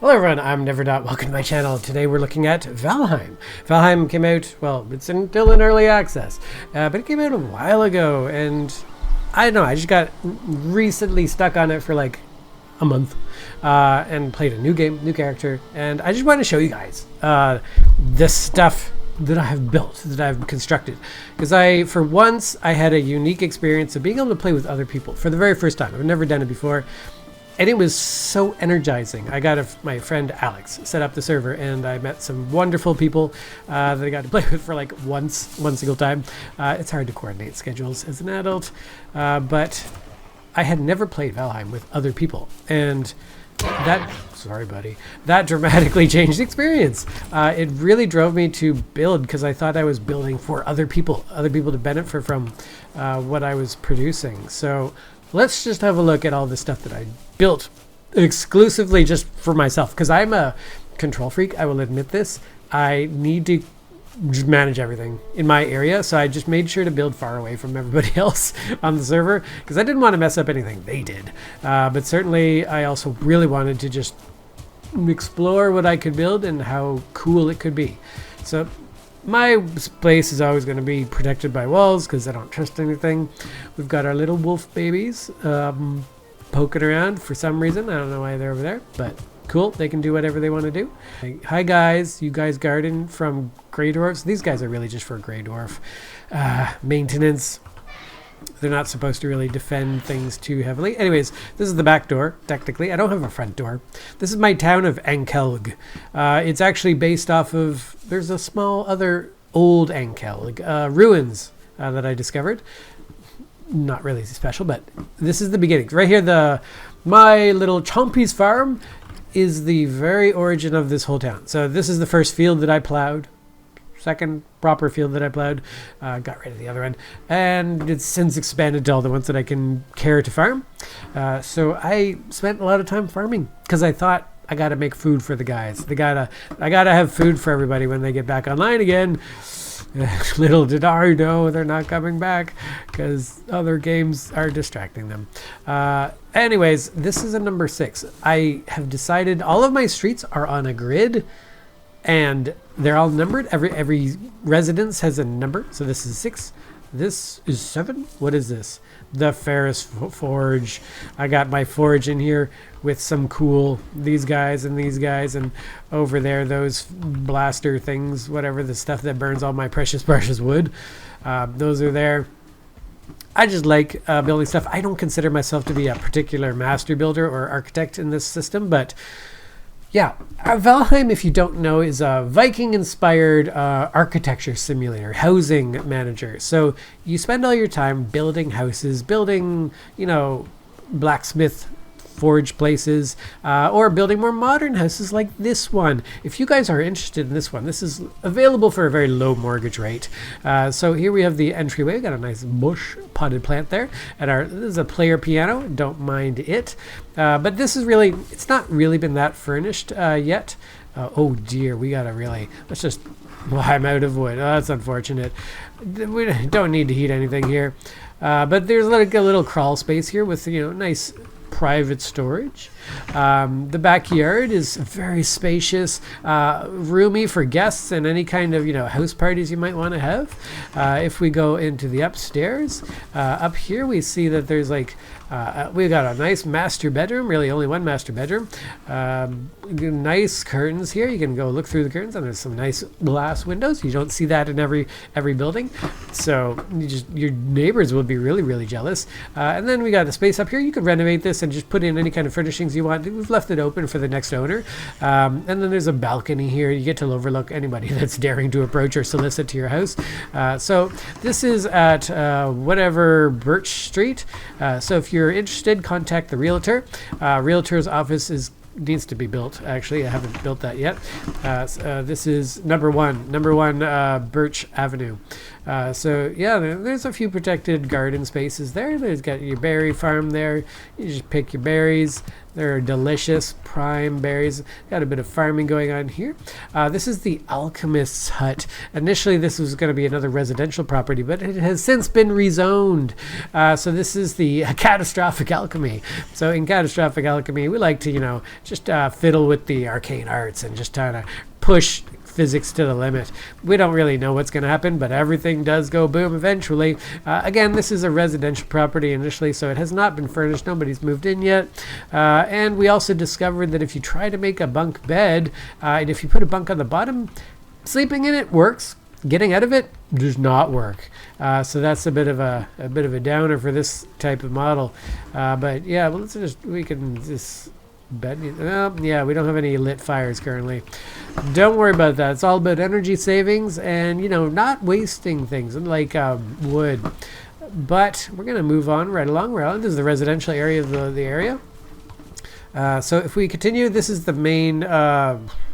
Hello everyone, I'm Neverdot. Welcome to my channel. Today we're looking at Valheim. Valheim came out, well, it's still in early access, but it came out a while ago, and I don't know, I just got recently stuck on it for like a month, and played a new game, new character, and I just want to show you guys this stuff that I have built, that I've constructed, because for once I had a unique experience of being able to play with other people for the very first time. I've never done it before. And it was so energizing. I got my friend Alex set up the server, and I met some wonderful people that I got to play with for like one single time. It's hard to coordinate schedules as an adult, but I had never played Valheim with other people, and that dramatically changed the experience. It really drove me to build, because I thought I was building for other people to benefit from what I was producing. So let's just have a look at all the stuff that I built exclusively just for myself, because I'm a control freak. I will admit this. I need to manage everything in my area, so I just made sure to build far away from everybody else on the server, because I didn't want to mess up anything they did. But certainly I also really wanted to just explore what I could build and how cool it could be. So my place is always going to be protected by walls, because I don't trust anything. We've got our little wolf babies poking around for some reason. I don't know why they're over there, but cool. They can do whatever they want to do. Hi guys, you guys garden from Grey Dwarfs. These guys are really just for Grey Dwarf maintenance. They're not supposed to really defend things too heavily. Anyways, this is the back door, technically. I don't have a front door. This is my town of Ankal. It's actually based off of, there's a small other old Ankal ruins that I discovered. Not really special, but this is the beginning. Right here, my little Chompy's farm is the very origin of this whole town. So this is the first field that I plowed. Second proper field that I plowed. Got rid of the other one, and it's since expanded to all the ones that I can care to farm. So I spent a lot of time farming, because I thought I gotta make food for the guys. I gotta have food for everybody when they get back online again. Little did I know they're not coming back, because other games are distracting them. Anyways, this is a number 6. I have decided all of my streets are on a grid, and they're all numbered. Every residence has a number. So this is 6. This is 7. What is this? The Ferris Forge. I got my forge in here with some cool these guys, and over there those blaster things, whatever, the stuff that burns all my precious wood. Those are there. I just like building stuff. I don't consider myself to be a particular master builder or architect in this system, but yeah, Valheim, if you don't know, is a Viking-inspired architecture simulator, housing manager. So you spend all your time building houses, building, blacksmith forge places, or building more modern houses like this one. If you guys are interested in this one, this is available for a very low mortgage rate. So here we have the entryway. We got a nice bush potted plant there, and this is a player piano. Don't mind it, but this is really, it's not really been that furnished yet. Oh dear, let's just, well, I'm out of wood. Oh, that's unfortunate. We don't need to heat anything here, but there's like a little crawl space here with nice private storage. The backyard is very spacious, roomy for guests and any kind of house parties you might want to have. If we go into the upstairs, up here we see that there's like we've got a nice master bedroom, really only one master bedroom. Nice curtains here. You can go look through the curtains, and there's some nice glass windows. You don't see that in every building, so your neighbors will be really jealous. And then we got a space up here. You could renovate this and just put in any kind of furnishings you want. We've left it open for the next owner. And then there's a balcony here. You get to overlook anybody that's daring to approach or solicit to your house. So this is at whatever Birch Street. So if you're interested, contact the realtor. Realtor's office needs to be built. Actually, I haven't built that yet. This is number one Birch Avenue. So yeah, there's a few protected garden spaces there. There's got your berry farm there. You just pick your berries. They're delicious prime berries. Got a bit of farming going on here. This is the alchemist's hut. Initially, this was going to be another residential property, but it has since been rezoned. So this is the catastrophic alchemy. So in catastrophic alchemy, we like to, just fiddle with the arcane arts and just kind of push physics to the limit. We don't really know what's going to happen, but everything does go boom eventually. Again, this is a residential property initially, so it has not been furnished. Nobody's moved in yet. And we also discovered that if you try to make a bunk bed, and if you put a bunk on the bottom, sleeping in it works. Getting out of it does not work. So that's a bit of a downer for this type of model. But yeah, well, we can just bed. Yeah, we don't have any lit fires currently. Don't worry about that. It's all about energy savings and not wasting things like wood. But we're gonna move on right along. This is the residential area of the area. So if we continue, this is the main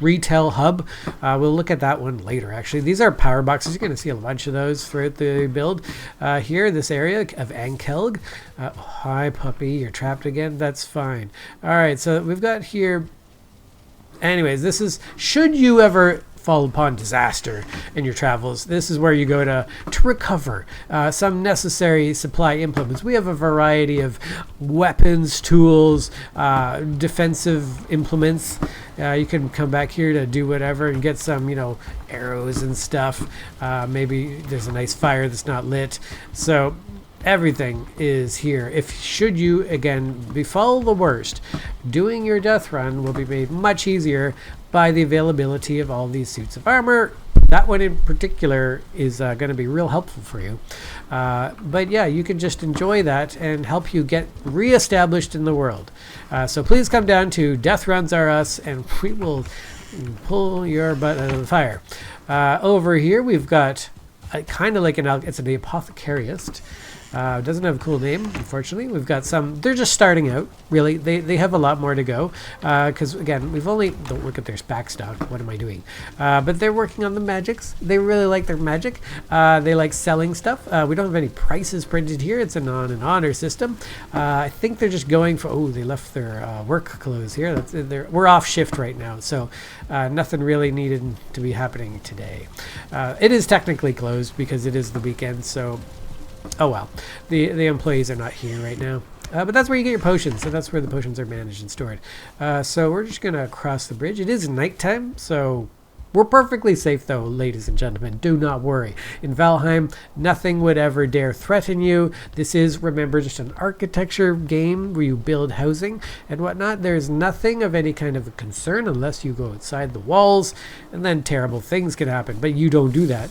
retail hub. We'll look at that one later, actually. These are power boxes. You're going to see a bunch of those throughout the build. Here, this area of Ankal. Hi, puppy. You're trapped again? That's fine. All right, so we've got here... Anyways, this is... Should you ever fall upon disaster in your travels, this is where you go to recover some necessary supply implements. We have a variety of weapons, tools, defensive implements. You can come back here to do whatever and get some, arrows and stuff. Maybe there's a nice fire that's not lit. So everything is here. Should you again befall the worst, doing your death run will be made much easier by the availability of all these suits of armor. That one in particular is going to be real helpful for you. But yeah, you can just enjoy that and help you get re-established in the world. So please come down to Death Runs Are Us and we will pull your butt out of the fire. Over here we've got kind of like it's an apothecariist. Doesn't have a cool name, unfortunately. We've got some, they're just starting out, really. They have a lot more to go, because again, don't look at their backstock, what am I doing? But they're working on the magics. They really like their magic. They like selling stuff. We don't have any prices printed here. It's an on and honor system. I think they're just going for, they left their work clothes here. We're off shift right now, so nothing really needed to be happening today. It is technically closed because it is the weekend, so oh well, the employees are not here right now. But that's where you get your potions, so that's where the potions are managed and stored. So we're just going to cross the bridge. It is nighttime, so we're perfectly safe though, ladies and gentlemen. Do not worry. In Valheim, nothing would ever dare threaten you. This is, remember, just an architecture game where you build housing and whatnot. There's nothing of any kind of a concern unless you go outside the walls, and then terrible things can happen, but you don't do that.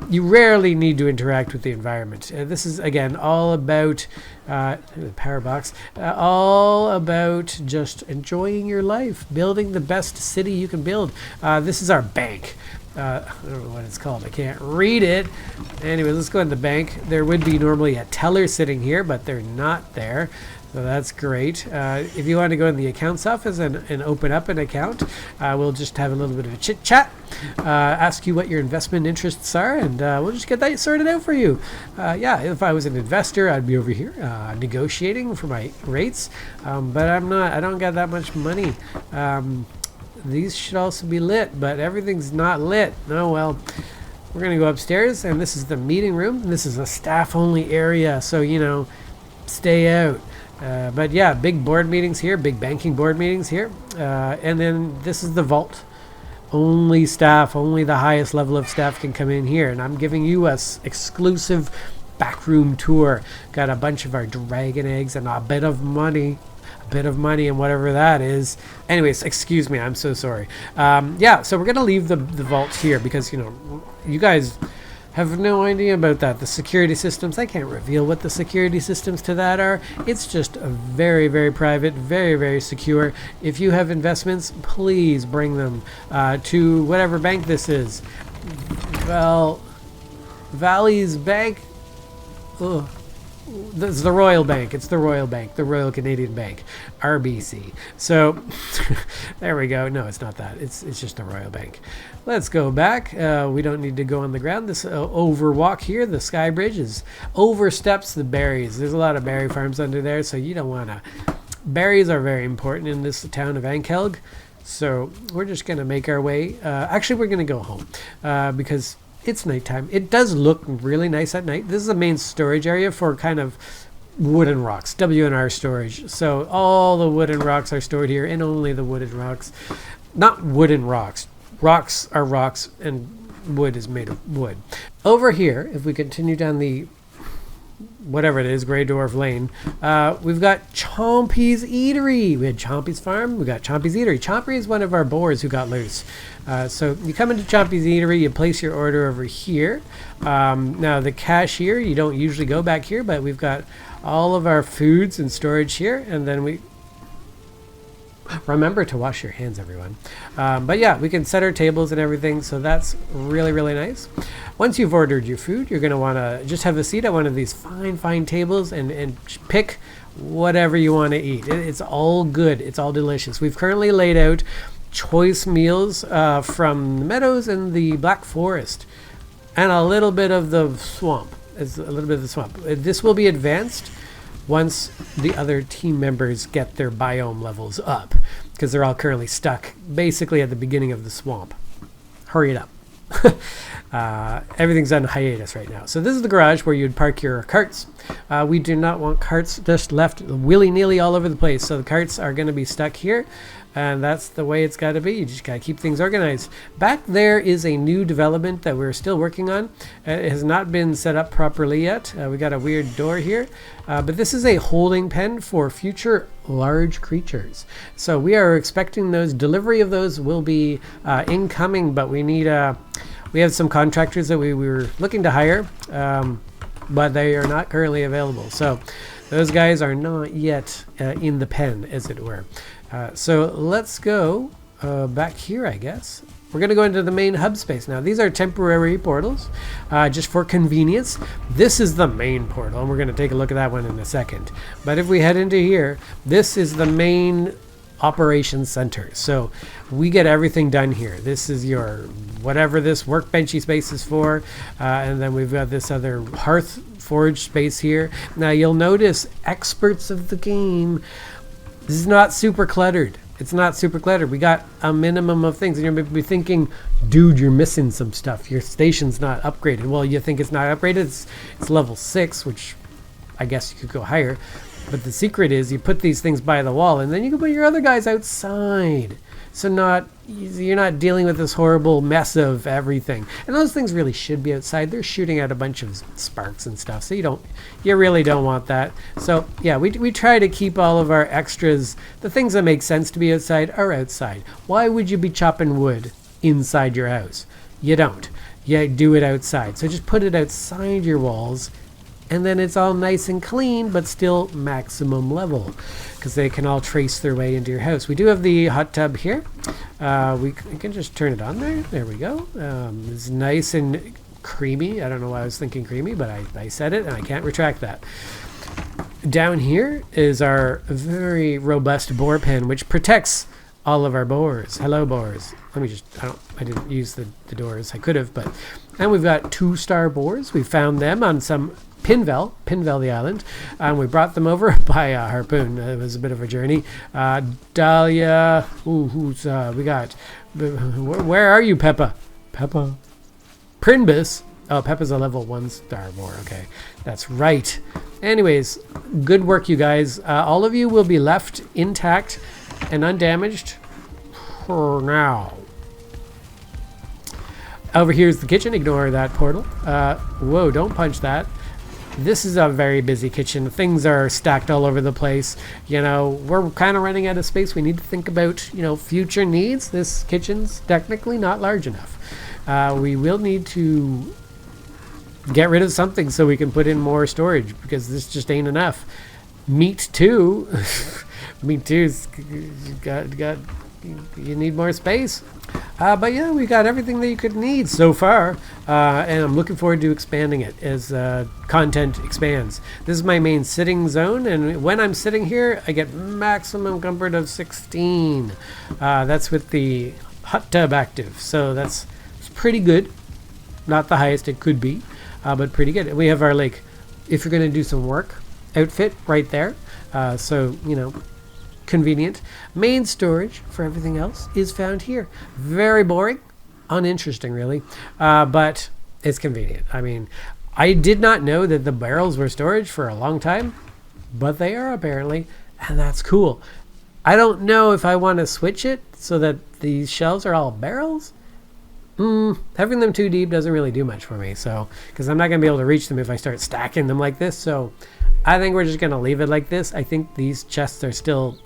You rarely need to interact with the environment. This is, again, all about the power box, all about just enjoying your life, building the best city you can build. This is our bank. I don't know what it's called. I can't read it. Anyway, let's go in the bank. There would be normally a teller sitting here, but they're not there. So that's great. If you want to go in the accounts office and open up an account, we'll just have a little bit of a chit chat, ask you what your investment interests are, and we'll just get that sorted out for you. Yeah, if I was an investor, I'd be over here negotiating for my rates, but I'm not. I don't got that much money. These should also be lit, but everything's not lit. Oh well. We're going to go upstairs, and this is the meeting room. This is a staff-only area, so, stay out. But yeah, big board meetings here, big banking board meetings here. And then this is the vault. Only staff, only the highest level of staff can come in here. And I'm giving you a exclusive backroom tour. Got a bunch of our dragon eggs and a bit of money. And whatever that is. Anyways, excuse me, I'm so sorry. Yeah, so we're going to leave the vault here because, you guys have no idea about that. The security systems, I can't reveal what the security systems to that are. It's just a very, very private, very, very secure. If you have investments, please bring them to whatever bank this is. Well, Valley's Bank. Ugh. This is the Royal Bank. It's the Royal Bank, the Royal Canadian Bank, RBC. So there we go. No, it's not that. It's just the Royal Bank. Let's go back. We don't need to go on the ground. This overwalk here, the sky bridge, oversteps the berries. There's a lot of berry farms under there, so you don't want to Berries are very important in this town of Ankal. So we're just going to make our way. Actually, we're going to go home because it's nighttime. It does look really nice at night. This is the main storage area for kind of wooden rocks, WNR storage. So all the wooden rocks are stored here, and only the wooden rocks. Not wooden rocks. Rocks are rocks, and wood is made of wood. Over here, if we continue down the whatever it is, Grey Dwarf Lane, we've got Chompy's Eatery. We had Chompy's Farm, we got Chompy's Eatery. Chompy is one of our boars who got loose. So you come into Chompy's Eatery, you place your order over here. Now the cashier, you don't usually go back here, but we've got all of our foods and storage here, and then we remember to wash your hands, everyone. But yeah, we can set our tables and everything, so that's really, really nice. Once you've ordered your food, you're going to want to just have a seat at one of these fine tables and pick whatever you want to eat. It's all good. It's all delicious. We've currently laid out choice meals from the meadows and the Black Forest, and a little bit of the swamp. This will be advanced once the other team members get their biome levels up, because they're all currently stuck basically at the beginning of the swamp. Hurry it up. Everything's on hiatus right now. So this is the garage where you'd park your carts. We do not want carts just left willy-nilly all over the place, so the carts are going to be stuck here, and that's the way it's got to be. You just got to keep things organized. Back there is a new development that we're still working on. It has not been set up properly yet. We got a weird door here, but this is a holding pen for future large creatures. So we are expecting those. Delivery of those will be incoming, but we need we have some contractors that we were looking to hire, but they are not currently available. So those guys are not yet in the pen, as it were. So let's go back here, I guess. We're going to go into the main hub space now. These are temporary portals, just for convenience. This is the main portal, and we're going to take a look at that one in a second. But if we head into here, this is the main operations center. So we get everything done here. This is your whatever this workbenchy space is for, and then we've got this other hearth forge space here. Now you'll notice, experts of the game, this is not super cluttered. It's not super cluttered. We got a minimum of things, and you're maybe thinking, dude, you're missing some stuff. Your station's not upgraded. Well, you think it's not upgraded. It's level 6, which I guess you could go higher. But the secret is you put these things by the wall, and then you can put your other guys outside. So you're not dealing with this horrible mess of everything. And those things really should be outside. They're shooting out a bunch of sparks and stuff. So you really don't want that. So yeah, we try to keep all of our extras, the things that make sense to be outside, are outside. Why would you be chopping wood inside your house? You don't. You do it outside. So just put it outside your walls, and then it's all nice and clean, but still maximum level, because they can all trace their way into your house. We do have the hot tub here. We can just turn it on there. There we go. It's nice and creamy. I don't know why I was thinking creamy, but I said it, and I can't retract that. Down here is our very robust boar pen, which protects all of our boars. Hello, boars. Let me just, I didn't use the doors. I could have, but, and we've got 2-star boars. We found them on some Pinvel the island, and we brought them over by harpoon. It was a bit of a journey. Dahlia, we got, where are you, Peppa? Prinbus. Oh, Peppa's a level 1-star boar. Okay, that's right. Anyways, good work, you guys. All of you will be left intact and undamaged for now. Over here is the kitchen. Ignore that portal. Whoa, don't punch that. This is a very busy kitchen. Things are stacked all over the place. You know, we're kind of running out of space. We need to think about, future needs. This kitchen's technically not large enough. We will need to get rid of something so we can put in more storage, because this just ain't enough. Meat too. Meat too's you need more space. But yeah, we got everything that you could need so far, and I'm looking forward to expanding it as content expands. This is my main sitting zone, and when I'm sitting here, I get maximum comfort of 16. That's with the hot tub active, so it's pretty good. Not the highest it could be, but pretty good. We have our, if you're going to do some work, outfit right there. So, convenient. Main storage for everything else is found here. Very boring, uninteresting really, but it's convenient. I mean, I did not know that the barrels were storage for a long time, but they are apparently, and that's cool. I don't know if I want to switch it so that these shelves are all barrels. Having them too deep doesn't really do much for me, so because I'm not going to be able to reach them if I start stacking them like this. So I think we're just going to leave it like this. I think these chests are still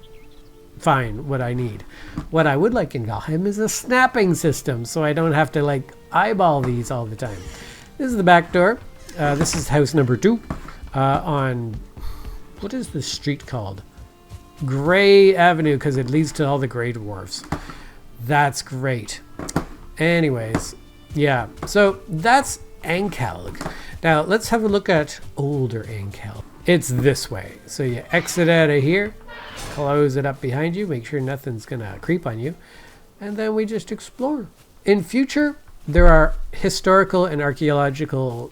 fine, what I need. What I would like in Valheim is a snapping system, so I don't have to like eyeball these all the time. This is the back door. This is house number 2 on, what is the street called? Gray Avenue, because it leads to all the Grey Dwarfs. That's great. Anyways, yeah, so that's Ankal. Now let's have a look at older Ankal. It's this way. So you exit out of here, close it up behind you, make sure nothing's gonna creep on you, and then we just explore. In future, there are historical and archaeological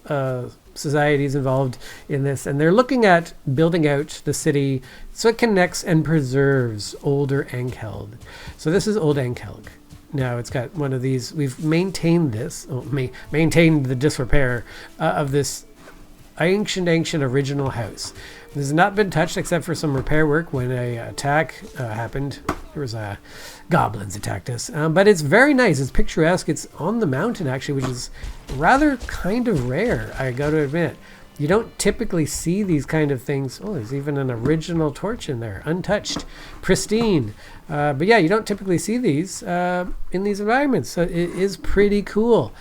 societies involved in this, and they're looking at building out the city so it connects and preserves older Ankal. So this is old Ankal. Now it's got one of these. We've maintained this, maintained the disrepair of this ancient original house. This has not been touched except for some repair work when a attack happened. There was goblins attacked us, but it's very nice. It's picturesque. It's on the mountain actually, which is rather kind of rare, I got to admit. You don't typically see these kind of things. Oh, there's even an original torch in there, untouched, pristine. But yeah, you don't typically see these in these environments. So it is pretty cool.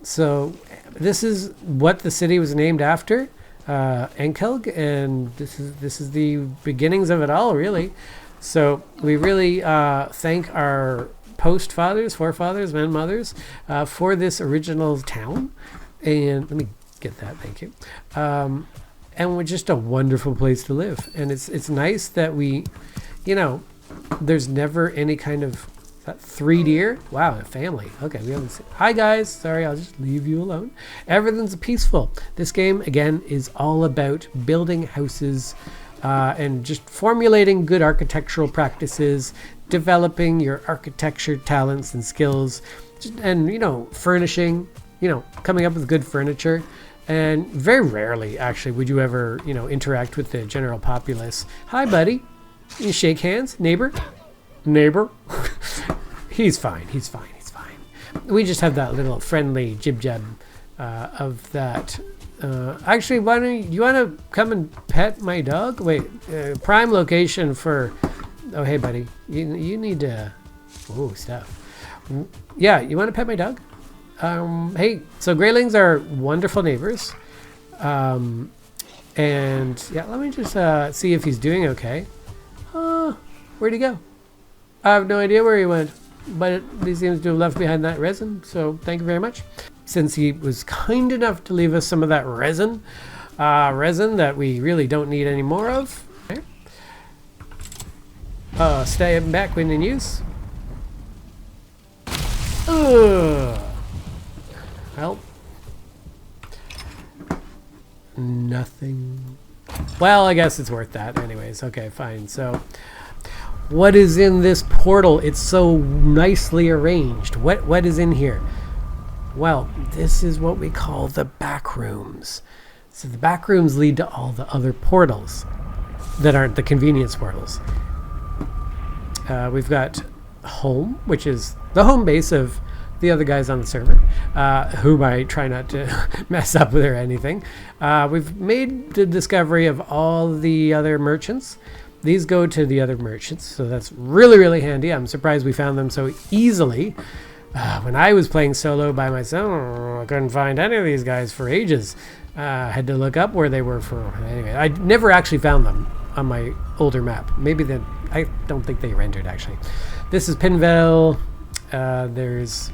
So this is what the city was named after, Ankal, and this is the beginnings of it all, really. So we really thank our forefathers, and mothers for this original town. And let me get that, thank you. And we're just a wonderful place to live, and it's nice that we, you know, there's never any kind of 3 deer. Wow, a family. Okay, we haven't seen. Hi guys, sorry, I'll just leave you alone. Everything's peaceful. This game again is all about building houses and just formulating good architectural practices, developing your architecture talents and skills, and, you know, furnishing, you know, coming up with good furniture. And very rarely, actually, would you ever, you know, interact with the general populace. Hi, buddy. You shake hands, neighbor. He's fine. We just have that little friendly jib-jab of that. Actually, why don't you want to come and pet my dog? Wait, prime location for. Oh, hey, buddy. You need to. Oh, stuff. Yeah, you want to pet my dog? Hey, so Greylings are wonderful neighbors. And yeah, let me just see if he's doing okay. Where'd he go? I have no idea where he went, but he seems to have left behind that resin, so thank you very much. Since he was kind enough to leave us some of that resin that we really don't need any more of. Okay. Stay back when in use. Well, nothing. Well, I guess it's worth that anyways. Okay, fine. So what is in this portal? It's so nicely arranged. What is in here? Well, this is what we call the back rooms. So the back rooms lead to all the other portals that aren't the convenience portals. We've got home, which is the home base of the other guys on the server, whom I try not to mess up with or anything. We've made the discovery of all the other merchants. These go to the other merchants, so that's really, really handy. I'm surprised we found them so easily. When I was playing solo by myself, I couldn't find any of these guys for ages. Had to look up where they were for. Anyway, I never actually found them on my older map. Maybe I don't think they rendered actually. This is Pinvale. There's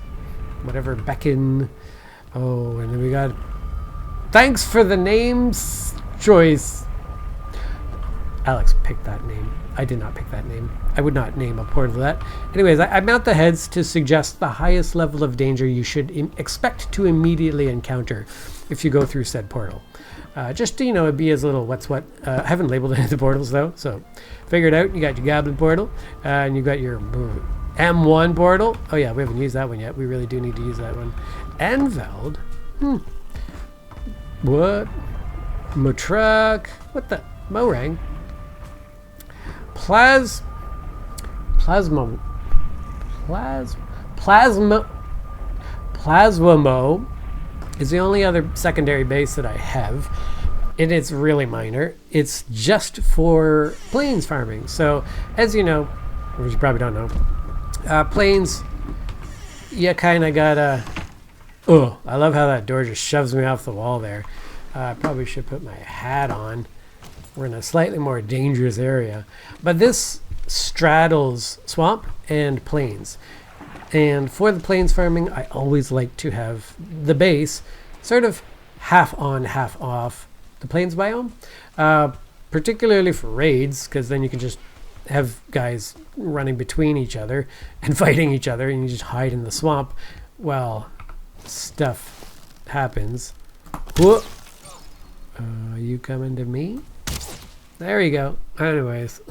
whatever Beacon. Oh, and then we got. Thanks for the names choice. Alex picked that name. I did not pick that name. I would not name a portal that. Anyways, I mount the heads to suggest the highest level of danger you should expect to immediately encounter if you go through said portal. Just to, it'd be as little what's what. I haven't labeled any of the portals though, so figure it out. You got your Goblin portal, and you got your M1 portal. Oh yeah, we haven't used that one yet. We really do need to use that one. Anveld. What? Matruck. What the? Morang. Plasma. Plasmamo is the only other secondary base that I have, and it's really minor. It's just for plains farming. So, as you know, or you probably don't know, plains, you kind of gotta... Oh, I love how that door just shoves me off the wall there. I probably should put my hat on. We're in a slightly more dangerous area. But this straddles swamp and plains. And for the plains farming, I always like to have the base sort of half on, half off the plains biome. Particularly for raids, because then you can just have guys running between each other and fighting each other, and you just hide in the swamp while stuff happens. Whoa. Are you coming to me? There you go. Anyways.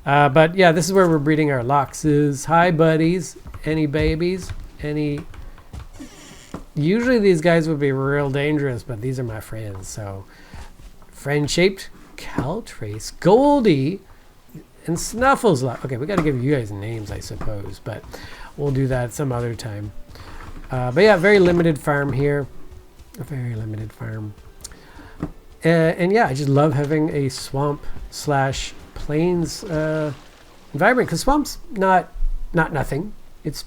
But yeah, this is where we're breeding our loxes. Hi, buddies. Any babies? Any... Usually these guys would be real dangerous, but these are my friends. So, friend-shaped Caltrace, Goldie, and Snuffles. Okay, we got to give you guys names, I suppose, but we'll do that some other time. But yeah, very limited farm here. A very limited farm. And yeah, I just love having a swamp slash plains environment, because swamp's not nothing. It's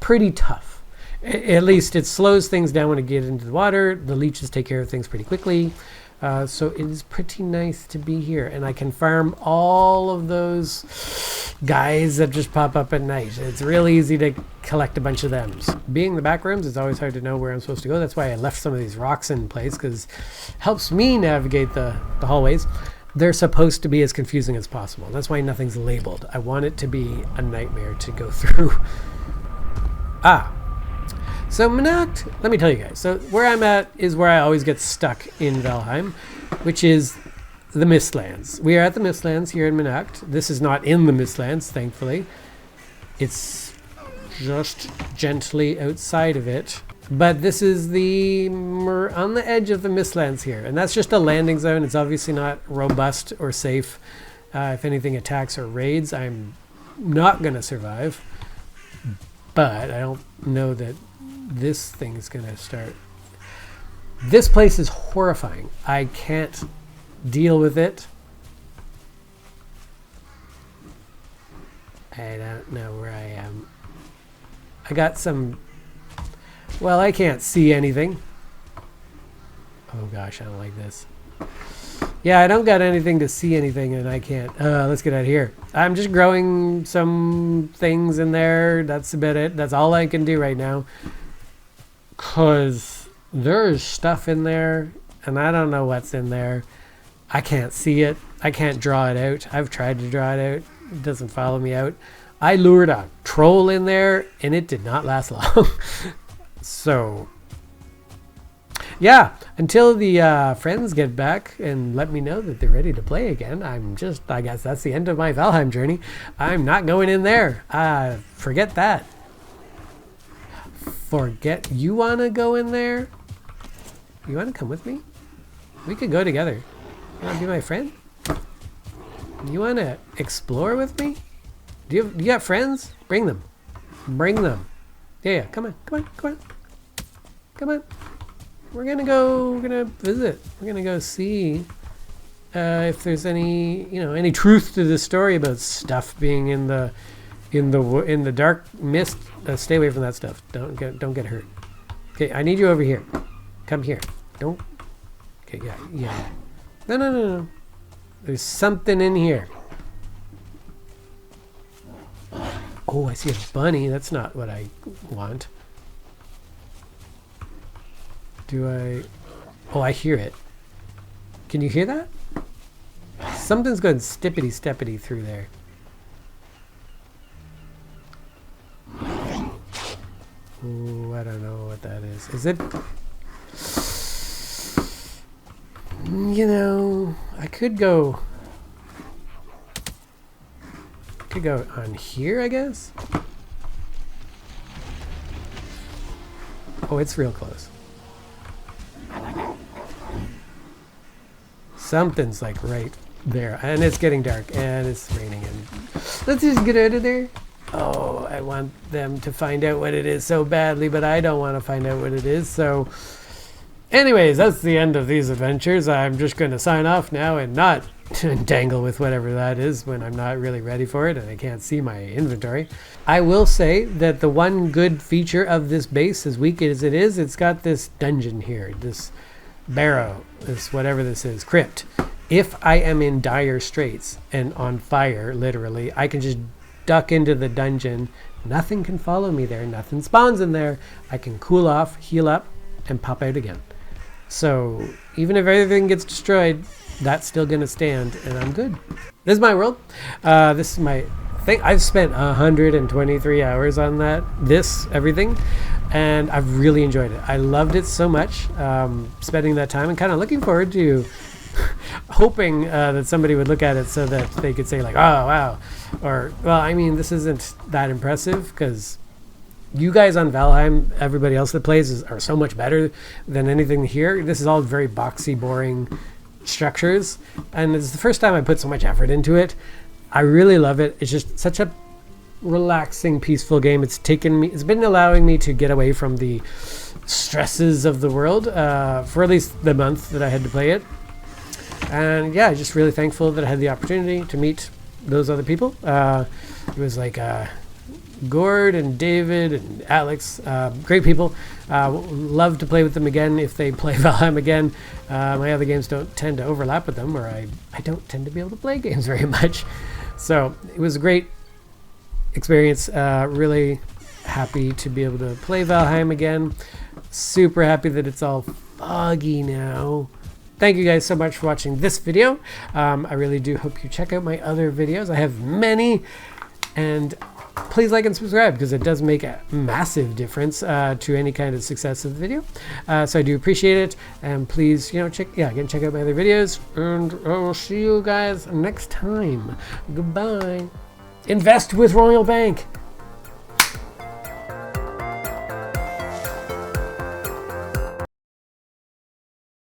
pretty tough. At least it slows things down when it gets into the water. The leeches take care of things pretty quickly. So it is pretty nice to be here. And I can farm all of those guys that just pop up at night. It's real easy to collect a bunch of them. Being the back rooms, it's always hard to know where I'm supposed to go. That's why I left some of these rocks in place, because it helps me navigate the hallways. They're supposed to be as confusing as possible. That's why nothing's labeled. I want it to be a nightmare to go through. So Manacht, let me tell you guys. So where I'm at is where I always get stuck in Valheim, which is the Mistlands. We are at the Mistlands here in Manacht. This is not in the Mistlands, thankfully. It's just gently outside of it. But this is on the edge of the Mistlands here. And that's just a landing zone. It's obviously not robust or safe. If anything attacks or raids, I'm not going to survive. But I don't know that this thing's going to start. This place is horrifying. I can't deal with it. I don't know where I am. I got some... Well, I can't see anything. Oh gosh, I don't like this. Yeah, I don't got anything to see anything, and I can't. Let's get out of here. I'm just growing some things in there. That's about it. That's all I can do right now. Because there's stuff in there, and I don't know what's in there. I can't see it. I can't draw it out. I've tried to draw it out. It doesn't follow me out. I lured a troll in there, and it did not last long. So, yeah, until the friends get back and let me know that they're ready to play again, I guess that's the end of my Valheim journey. I'm not going in there. Forget that. You want to go in there? You want to come with me? We could go together. You want to be my friend? You want to explore with me? Do you got friends? Bring them. Bring them. Yeah, come on. Come on. We're gonna visit. We're gonna go see if there's any truth to the story about stuff being in the dark mist. Stay away from that stuff. Don't get hurt. Okay, I need you over here. Come here. Don't. Okay, yeah. No. There's something in here. Oh, I see a bunny. That's not what I want. Oh, I hear it. Can you hear that? Something's going stippity-steppity through there. Oh, I don't know what that is. Is it? You know, I could go on here, I guess. Oh, it's real close. Something's like right there, and it's getting dark and it's raining, and let's just get out of there. Oh, I want them to find out what it is so badly, but I don't want to find out what it is. So anyways, that's the end of these adventures. I'm just going to sign off now and not entangle with whatever that is when I'm not really ready for it and I can't see my inventory. I will say that the one good feature of this base, as weak as it is, it's got this dungeon here, this barrow, this whatever this is, crypt. If I am in dire straits and on fire, literally, I can just duck into the dungeon. Nothing can follow me there. Nothing spawns in there. I can cool off, heal up, and pop out again. So even if everything gets destroyed, that's still going to stand, and I'm good. This is my world. This is my thing. I've spent 123 hours on everything, and I've really enjoyed it. I loved it so much, spending that time, and kind of looking forward to hoping that somebody would look at it so that they could say like, oh, wow. Or, well, I mean, this isn't that impressive because you guys on Valheim, everybody else that plays are so much better than anything here. This is all very boxy, boring structures, and it's the first time I put so much effort into it. I really love it. It's just such a relaxing, peaceful game. It's been allowing me to get away from the stresses of the world for at least the month that I had to play it. And yeah, just really thankful that I had the opportunity to meet those other people. It was like Gord and David and Alex, great people. Love to play with them again if they play Valheim again. My other games don't tend to overlap with them, or I don't tend to be able to play games very much. So it was a great experience. Really happy to be able to play Valheim again. Super happy that it's all foggy now. Thank you guys so much for watching this video. I really do hope you check out my other videos. I have many, and please like and subscribe because it does make a massive difference to any kind of success of the video. So I do appreciate it, and please, check out my other videos, and I will see you guys next time. Goodbye. Invest with Royal Bank.